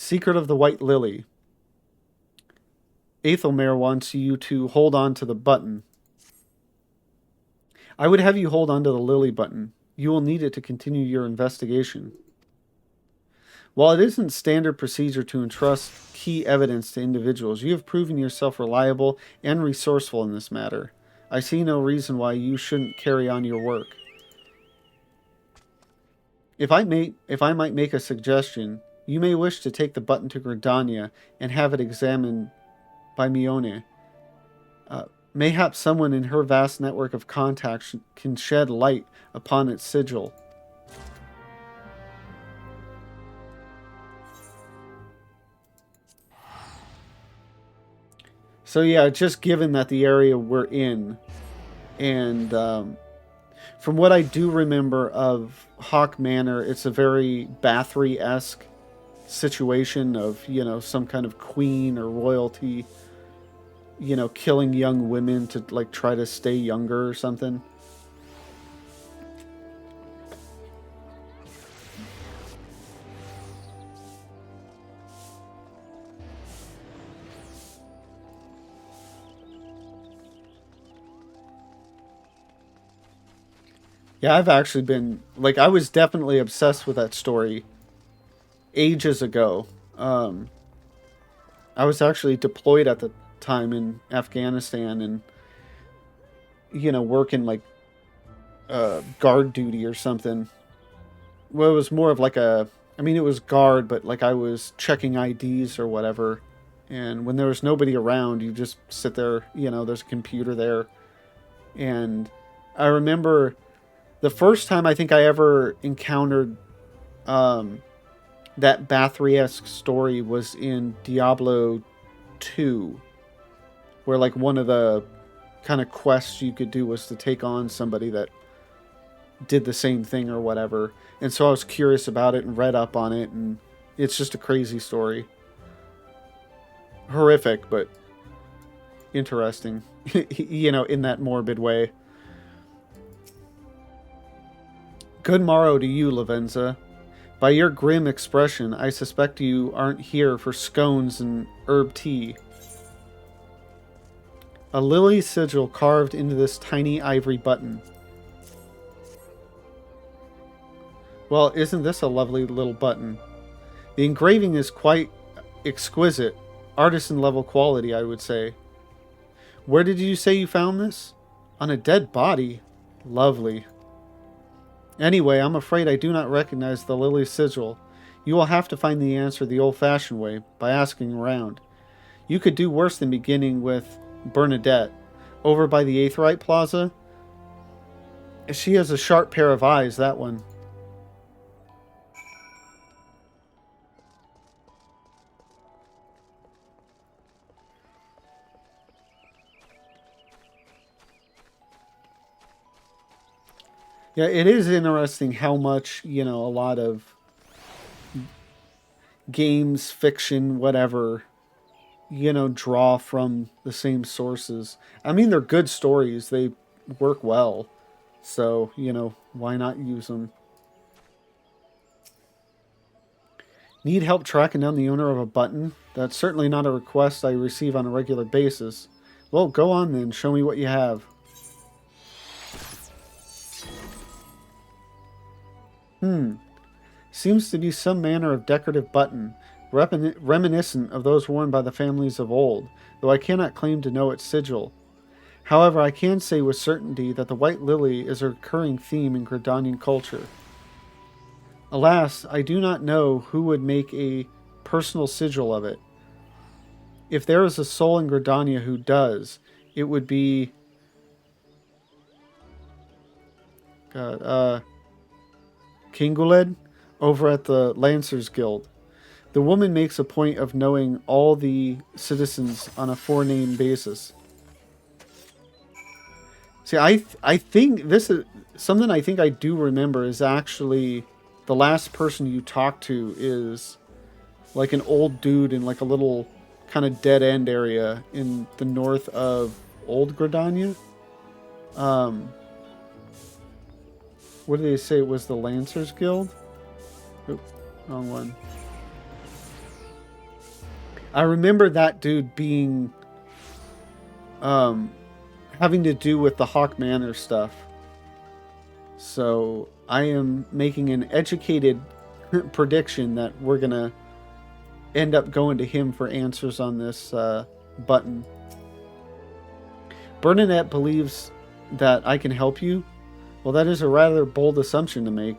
Secret of the White Lily. Aethelmare wants you to hold on to the button. I would have you hold on to the lily button. You will need it to continue your investigation. While it isn't standard procedure to entrust key evidence to individuals, you have proven yourself reliable and resourceful in this matter. I see no reason why you shouldn't carry on your work. If I might make a suggestion, you may wish to take the button to Gridania and have it examined by Mione. Mayhaps someone in her vast network of contacts can shed light upon its sigil. So yeah, just given that the area we're in, and from what I do remember of Hawk Manor, it's a very Báthory-esque situation of, you know, some kind of queen or royalty, you know, killing young women to, like, try to stay younger or something. Yeah, I've actually been, like, I was definitely obsessed with that story ages ago. I was actually deployed at the time in Afghanistan and, you know, working, like, guard duty or something. Well, it was more of like I mean, it was guard, but, like, I was checking IDs or whatever. And when there was nobody around, you just sit there, you know, there's a computer there. And I remember the first time I think I ever encountered that Báthory-esque story was in Diablo 2, where, like, one of the kind of quests you could do was to take on somebody that did the same thing or whatever. And so I was curious about it and read up on it, and it's just a crazy story. Horrific, but interesting, you know, in that morbid way. Good morrow to you, Lavenza. By your grim expression, I suspect you aren't here for scones and herb tea. A lily sigil carved into this tiny ivory button. Well, isn't this a lovely little button? The engraving is quite exquisite, artisan level quality, I would say. Where did you say you found this? On a dead body? Lovely. Anyway, I'm afraid I do not recognize the lily sigil. You will have to find the answer the old-fashioned way, by asking around. You could do worse than beginning with Bernadette, over by the Aetheryte Plaza. She has a sharp pair of eyes, that one. Yeah, it is interesting how much, you know, a lot of games, fiction, whatever, you know, draw from the same sources. I mean, they're good stories. They work well. So, you know, why not use them? Need help tracking down the owner of a button? That's certainly not a request I receive on a regular basis. Well, go on then. Show me what you have. Seems to be some manner of decorative button, reminiscent of those worn by the families of old, though I cannot claim to know its sigil. However, I can say with certainty that the white lily is a recurring theme in Gridanian culture. Alas, I do not know who would make a personal sigil of it. If there is a soul in Gridania who does, it would be... Kinguled over at the Lancers Guild. The woman makes a point of knowing all the citizens on a forename basis. See, I think this is something I think I do remember is actually the last person you talk to is like an old dude in like a little kind of dead end area in the north of Old Gridania. What did they say it was the Lancers Guild? Oop, wrong one. I remember that dude being um, having to do with the Hawk Manor stuff. So I am making an educated prediction that we're gonna end up going to him for answers on this button. Bernadette believes that I can help you. Well, that is a rather bold assumption to make.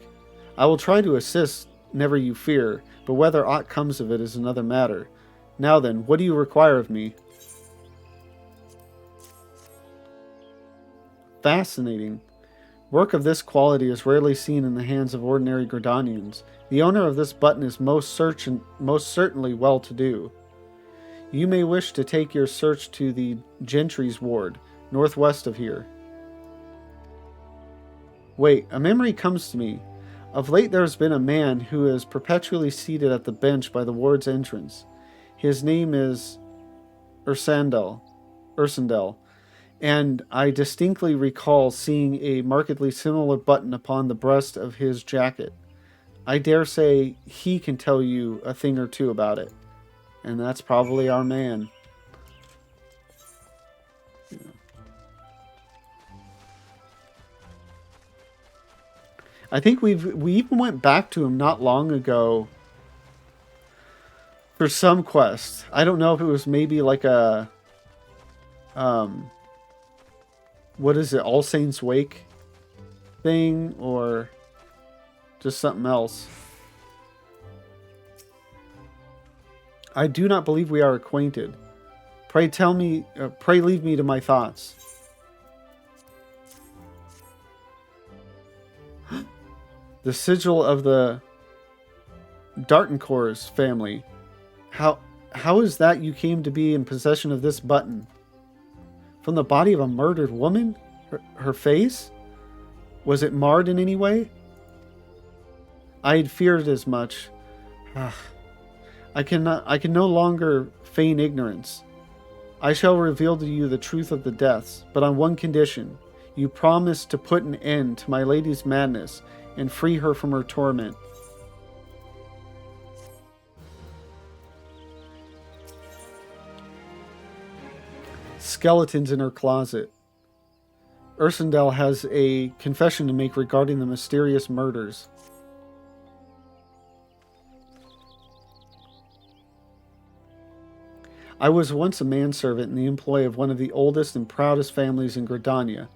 I will try to assist, never you fear, but whether aught comes of it is another matter. Now then, what do you require of me? Fascinating. Work of this quality is rarely seen in the hands of ordinary Gridanians. The owner of this button is most certainly well-to-do. You may wish to take your search to the Gentry's Ward, northwest of here. Wait, a memory comes to me. Of late there has been a man who is perpetually seated at the bench by the ward's entrance. His name is Ursandel, and I distinctly recall seeing a markedly similar button upon the breast of his jacket. I dare say he can tell you a thing or two about it. And that's probably our man. I think we even went back to him not long ago for some quest. I don't know if it was maybe like a what is it, All Saints Wake thing, or just something else. I do not believe we are acquainted. Pray tell me, pray leave me to my thoughts. The sigil of the Dartencourt's family. How is that you came to be in possession of this button? From the body of a murdered woman? Her face? Was it marred in any way? I had feared as much. I can no longer feign ignorance. I shall reveal to you the truth of the deaths, but on one condition. You promise to put an end to my lady's madness and free her from her torment. Skeletons in her closet. Ursandel has a confession to make regarding the mysterious murders. I was once a manservant in the employ of one of the oldest and proudest families in Gridania,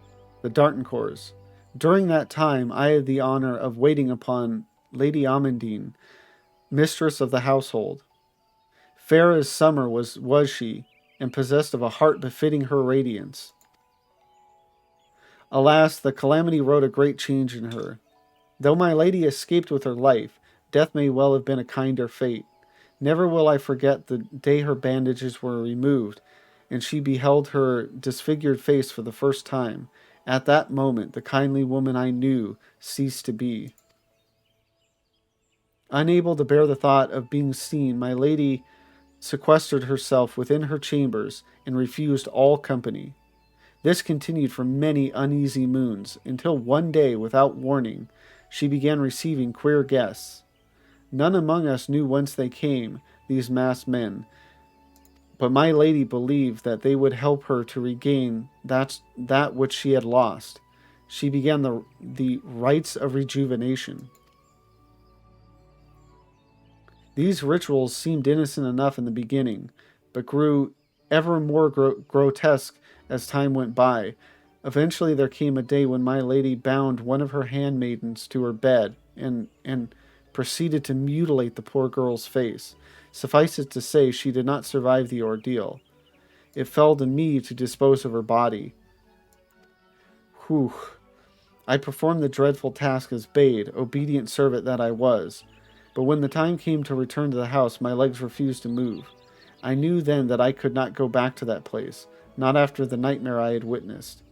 the Dartencourts. During that time, I had the honor of waiting upon Lady Amandine, mistress of the household. Fair as summer was she, and possessed of a heart befitting her radiance. Alas, the calamity wrought a great change in her. Though my lady escaped with her life, death may well have been a kinder fate. Never will I forget the day her bandages were removed, and she beheld her disfigured face for the first time. At that moment, the kindly woman I knew ceased to be. Unable to bear the thought of being seen, my lady sequestered herself within her chambers and refused all company. This continued for many uneasy moons, until one day, without warning, she began receiving queer guests. None among us knew whence they came, these masked men, but my lady believed that they would help her to regain that which she had lost. She began the rites of rejuvenation. These rituals seemed innocent enough in the beginning, but grew ever more grotesque as time went by. Eventually there came a day when my lady bound one of her handmaidens to her bed and proceeded to mutilate the poor girl's face. Suffice it to say, she did not survive the ordeal. It fell to me to dispose of her body. Whew. I performed the dreadful task as bade, obedient servant that I was. But when the time came to return to the house, my legs refused to move. I knew then that I could not go back to that place, not after the nightmare I had witnessed.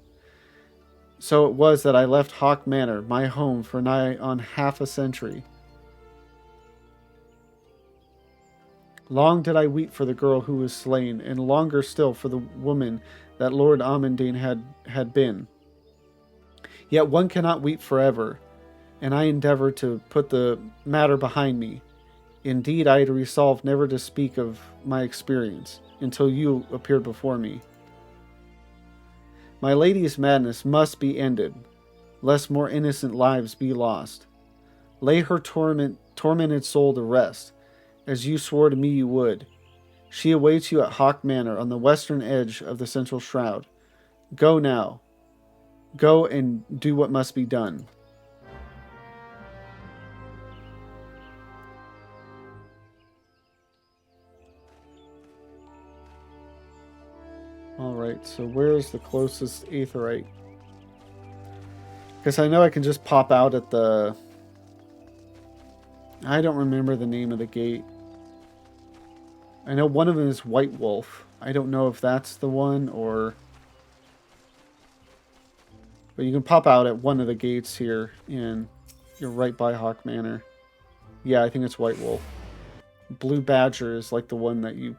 So it was that I left Hawk Manor, my home, for nigh on half a century. Long did I weep for the girl who was slain, and longer still for the woman that Lord Amandine had been. Yet one cannot weep forever, and I endeavored to put the matter behind me. Indeed, I had resolved never to speak of my experience until you appeared before me. My lady's madness must be ended, lest more innocent lives be lost. Lay her tormented soul to rest, as you swore to me you would. She awaits you at Hawk Manor on the western edge of the central shroud. Go now. Go and do what must be done. Alright, so where's the closest aetheryte? Because I know I can just pop out at the... I don't remember the name of the gate. I know one of them is White Wolf. I don't know if that's the one or... But you can pop out at one of the gates here, and you're right by Hawk Manor. Yeah, I think it's White Wolf. Blue Badger is like the one that you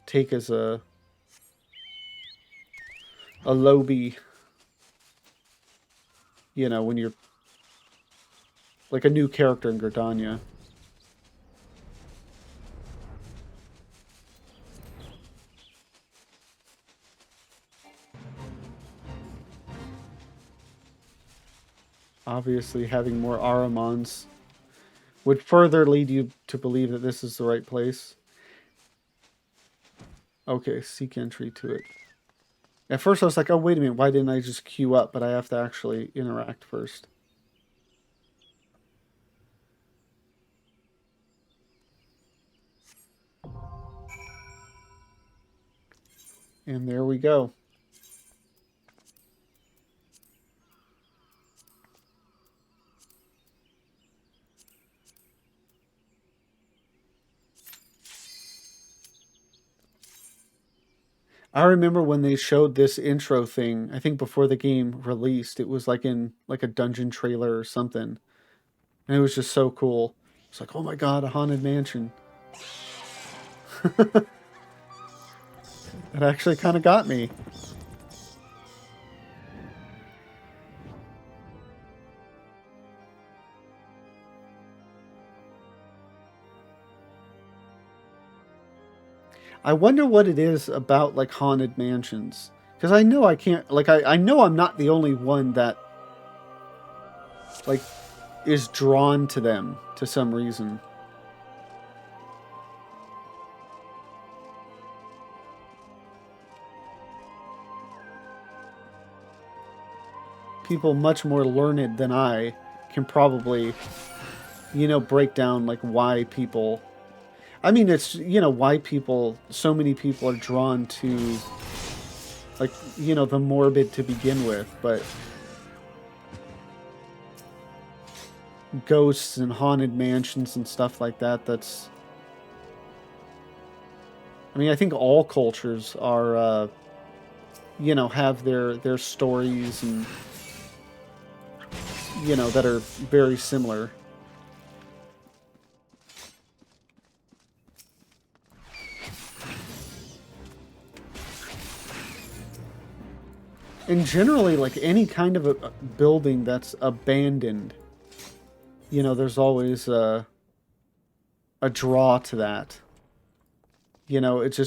take as a lobby, you know, when you're like a new character in Gridania. Obviously, having more Aramons would further lead you to believe that this is the right place. Okay, seek entry to it. At first I was like, oh, wait a minute, why didn't I just queue up? But I have to actually interact first. And there we go. I remember when they showed this intro thing, I think before the game released, it was like in like a dungeon trailer or something. And it was just so cool. It's like, oh my god, a haunted mansion. It actually kind of got me. I wonder what it is about like haunted mansions. Because I know I can't, like, I know I'm not the only one that like is drawn to them to some reason. People much more learned than I can probably, you know, break down like why people... I mean, it's, you know, why people, so many people are drawn to, like, you know, the morbid to begin with, but ghosts and haunted mansions and stuff like that, that's... I mean, I think all cultures are, you know, have their stories and, you know, that are very similar. And generally, like, any kind of a building that's abandoned, you know, there's always a draw to that. You know, it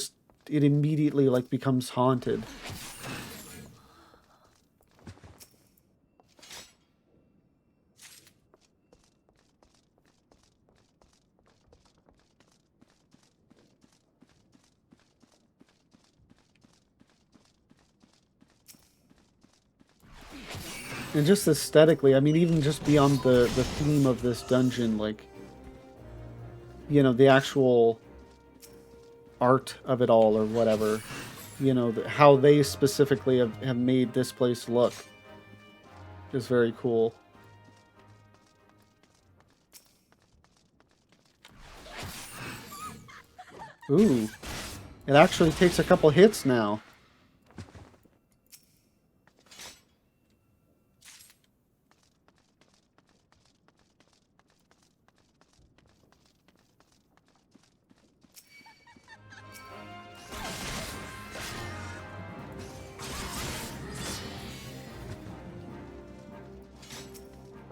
immediately, like, becomes haunted. And just aesthetically, I mean, even just beyond the theme of this dungeon, like, you know, the actual art of it all or whatever, you know, how they specifically have made this place look is very cool. Ooh, it actually takes a couple hits now.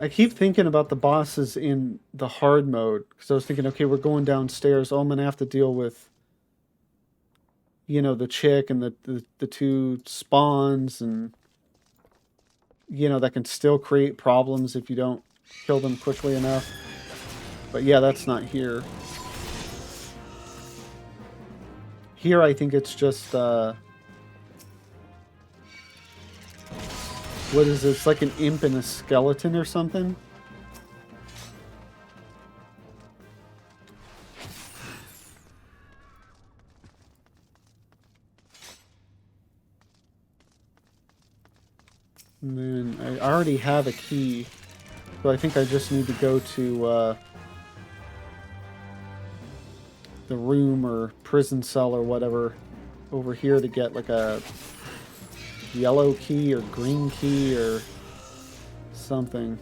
I keep thinking about the bosses in the hard mode because I was thinking, okay, we're going downstairs. Oh, I'm gonna have to deal with, the chick and the two spawns, and that can still create problems if you don't kill them quickly enough. But yeah, that's not here. Here, I think it's just what is this? It's like an imp and a skeleton or something. And then I already have a key, so I think I just need to go to the room or prison cell or whatever over here to get like a yellow key or green key or something.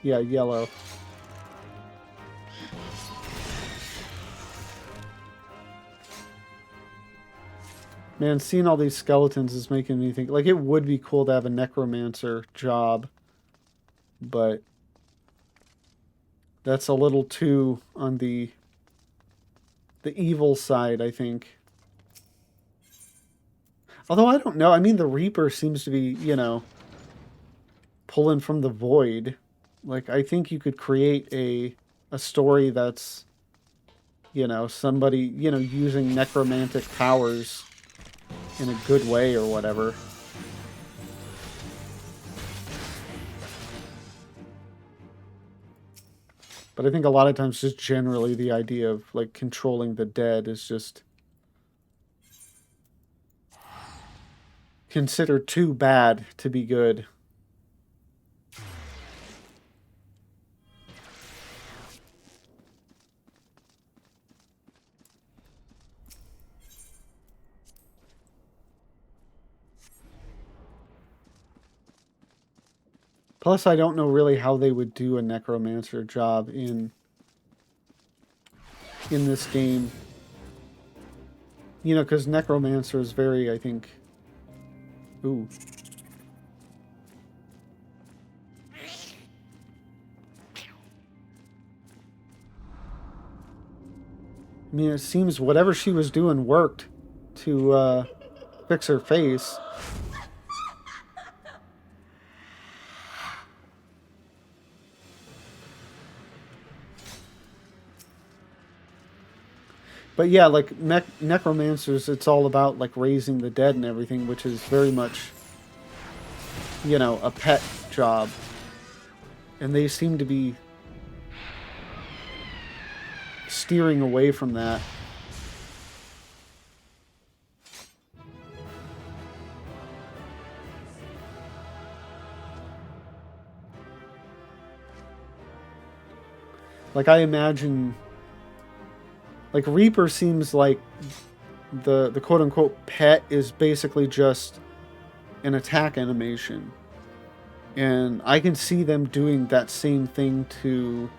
Yeah, yellow. Man, seeing all these skeletons is making me think, like, it would be cool to have a necromancer job, but that's a little too on the evil side, I think. Although, I don't know. I mean, the Reaper seems to be, pulling from the void. Like, I think you could create a story that's, somebody, using necromantic powers in a good way or whatever. But I think a lot of times just generally the idea of, like, controlling the dead is just considered too bad to be good. Plus, I don't know really how they would do a necromancer job in this game. Because necromancer is very, I think... Ooh. I mean, it seems whatever she was doing worked to fix her face. But yeah, like necromancers, it's all about like raising the dead and everything, which is very much, a pet job. And they seem to be steering away from that. Like, I imagine... Like, Reaper seems like the quote-unquote pet is basically just an attack animation. And I can see them doing that same thing to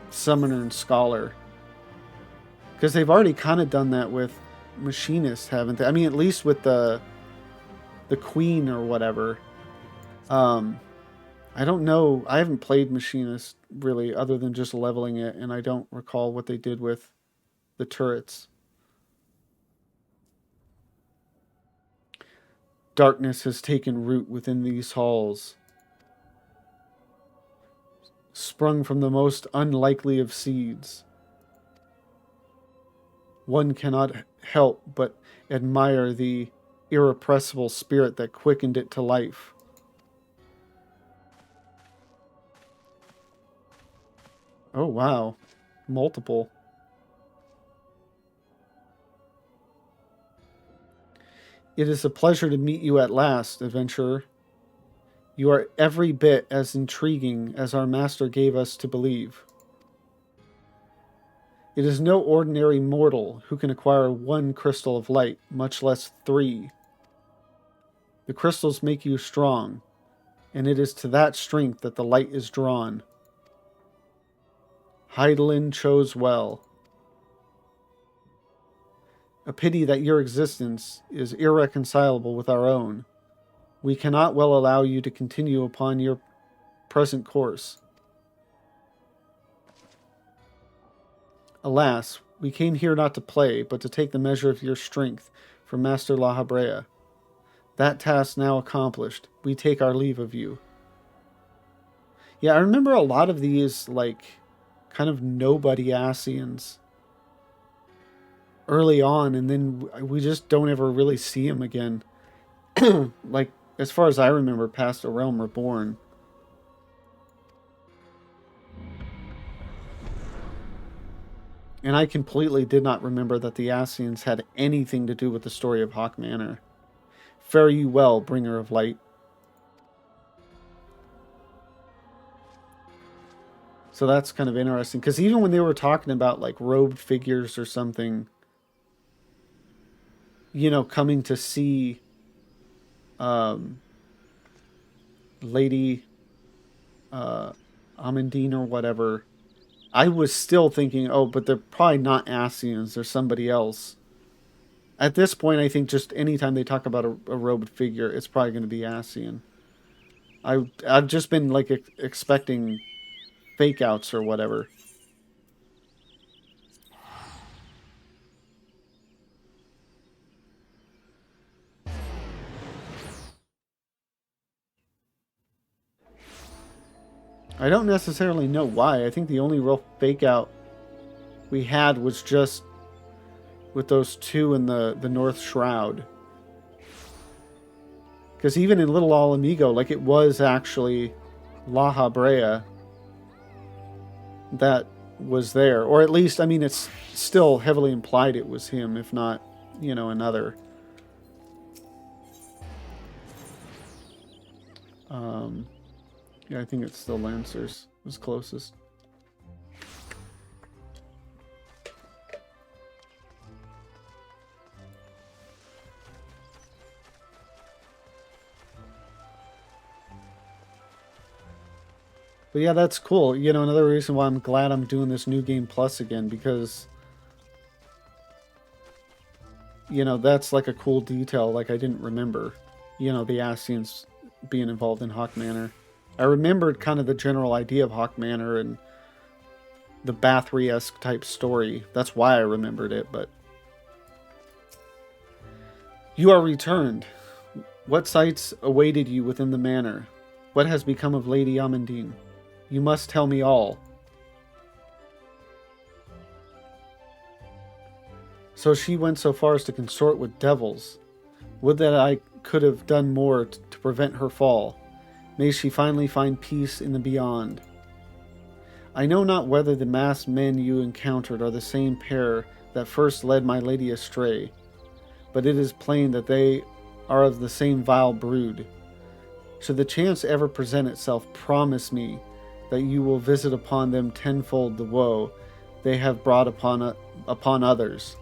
Summoner and Scholar. Because they've already kind of done that with Machinist, haven't they? I mean, at least with the Queen or whatever. I don't know. I haven't played Machinist, really, other than just leveling it, and I don't recall what they did with the turrets. Darkness has taken root within these halls, sprung from the most unlikely of seeds. One cannot help but admire the irrepressible spirit that quickened it to life. Oh, wow. Multiple. It is a pleasure to meet you at last, adventurer. You are every bit as intriguing as our master gave us to believe. It is no ordinary mortal who can acquire 1 crystal of light, much less 3. The crystals make you strong, and it is to that strength that the light is drawn. Hydaelyn chose well. A pity that your existence is irreconcilable with our own. We cannot well allow you to continue upon your present course. Alas, we came here not to play, but to take the measure of your strength from Master La Habrea. That task now accomplished, we take our leave of you. Yeah, I remember a lot of these, like, kind of nobody Ascians early on, and then we just don't ever really see him again. Like, as far as I remember, past A Realm Reborn. And I completely did not remember that the Ascians had anything to do with the story of Hawk Manor. Fare you well, bringer of light. So that's kind of interesting, because even when they were talking about, like, robed figures or something, you know, coming to see Lady Amandine or whatever, I was still thinking, oh, but they're probably not Ascians, they're somebody else. At this point, I think just anytime they talk about a robed figure, it's probably going to be Ascian. I've just been, like, expecting fake outs or whatever. I don't necessarily know why. I think the only real fake out we had was just with those two in the North Shroud. Because even in Little All Amigo, like, it was actually La Habrea that was there. Or at least, I mean, it's still heavily implied it was him, if not, you know, another. Yeah, I think it's still Lancers was closest. But yeah, that's cool. You know, another reason why I'm glad I'm doing this New Game Plus again, because, you know, that's like a cool detail, like I didn't remember, you know, the Ascians being involved in Hawk Manor. I remembered kind of the general idea of Hawk Manor and the Báthory-esque type story. That's why I remembered it, but... You are returned. What sights awaited you within the manor? What has become of Lady Amandine? You must tell me all. So she went so far as to consort with devils. Would that I could have done more to prevent her fall. May she finally find peace in the beyond. I know not whether the masked men you encountered are the same pair that first led my lady astray, but it is plain that they are of the same vile brood. Should the chance ever present itself, promise me that you will visit upon them tenfold the woe they have brought upon others.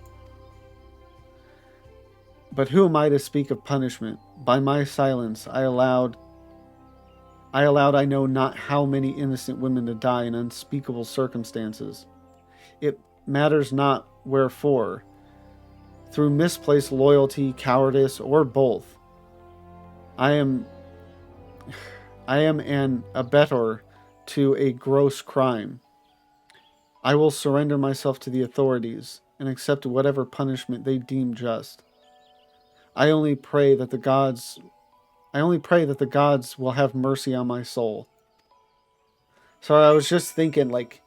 But who am I to speak of punishment? By my silence I allowed I know not how many innocent women to die in unspeakable circumstances. It matters not wherefore, through misplaced loyalty, cowardice, or both. I am an abettor to a gross crime. I will surrender myself to the authorities and accept whatever punishment they deem just. I only pray that the gods will have mercy on my soul. So I was just thinking, like,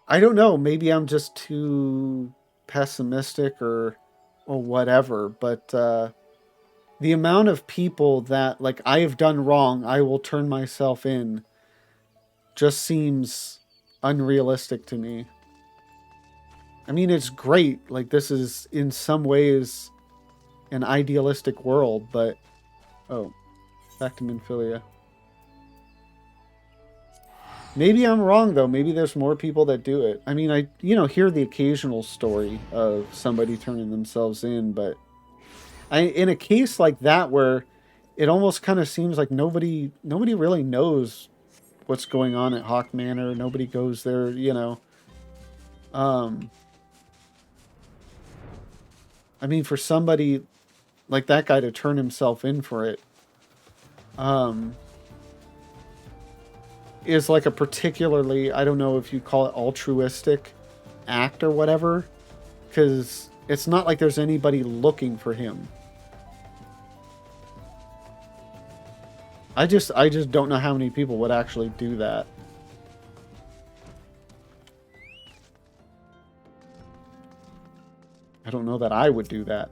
I don't know, maybe I'm just too pessimistic or whatever, but the amount of people that, like, I have done wrong, I will turn myself in, just seems unrealistic to me. I mean, it's great. Like, this is, in some ways, an idealistic world, but... Oh, back to Minfilia. Maybe I'm wrong, though. Maybe there's more people that do it. I mean, I, hear the occasional story of somebody turning themselves in, but... in a case like that where it almost kind of seems like nobody really knows what's going on at Hawk Manor. Nobody goes there, you know. Um, I mean, for somebody like that guy to turn himself in for it, um, is like a particularly, I don't know if you call it altruistic act or whatever, because it's not like there's anybody looking for him. I just don't know how many people would actually do that. I don't know that I would do that.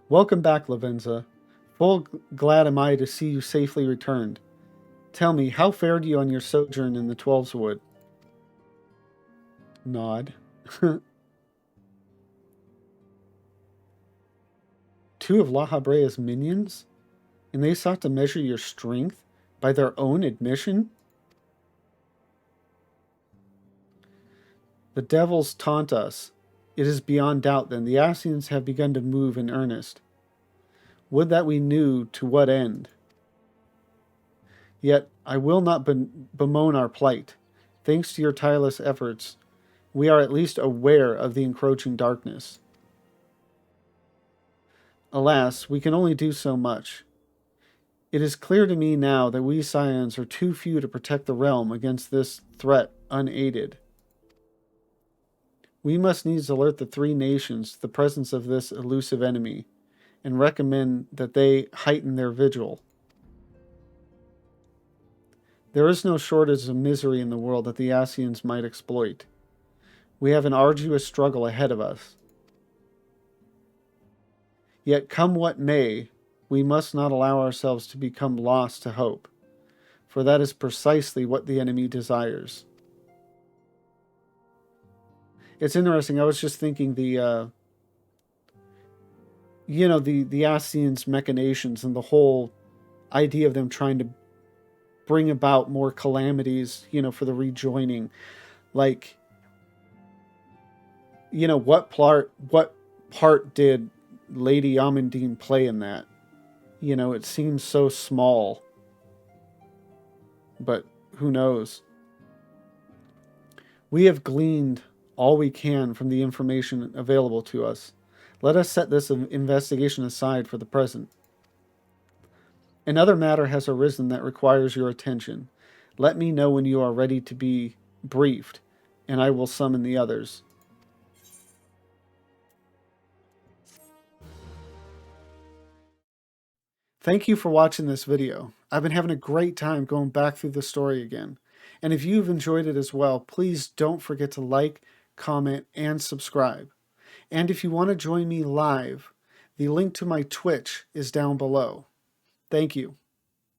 Welcome back, Lavenza. Full glad am I to see you safely returned. Tell me, how fared you on your sojourn in the Twelves Wood? Nod. Two of La Habrea's minions? And they sought to measure your strength by their own admission? The devils taunt us. It is beyond doubt, then, the Ascians have begun to move in earnest. Would that we knew to what end. Yet I will not bemoan our plight. Thanks to your tireless efforts, we are at least aware of the encroaching darkness. Alas, we can only do so much. It is clear to me now that we Scions are too few to protect the realm against this threat unaided. We must needs alert the three nations to the presence of this elusive enemy, and recommend that they heighten their vigil. There is no shortage of misery in the world that the Ascians might exploit. We have an arduous struggle ahead of us. Yet come what may, we must not allow ourselves to become lost to hope, for that is precisely what the enemy desires. It's interesting. I was just thinking the Ascians' machinations and the whole idea of them trying to bring about more calamities, for the rejoining. Like, what part did Lady Amandine play in that? It seems so small, but who knows? We have gleaned all we can from the information available to us. Let us set this investigation aside for the present. Another matter has arisen that requires your attention. Let me know when you are ready to be briefed, and I will summon the others. Thank you for watching this video. I've been having a great time going back through the story again. And if you've enjoyed it as well, please don't forget to like, comment, and subscribe. And if you want to join me live, the link to my Twitch is down below. Thank you.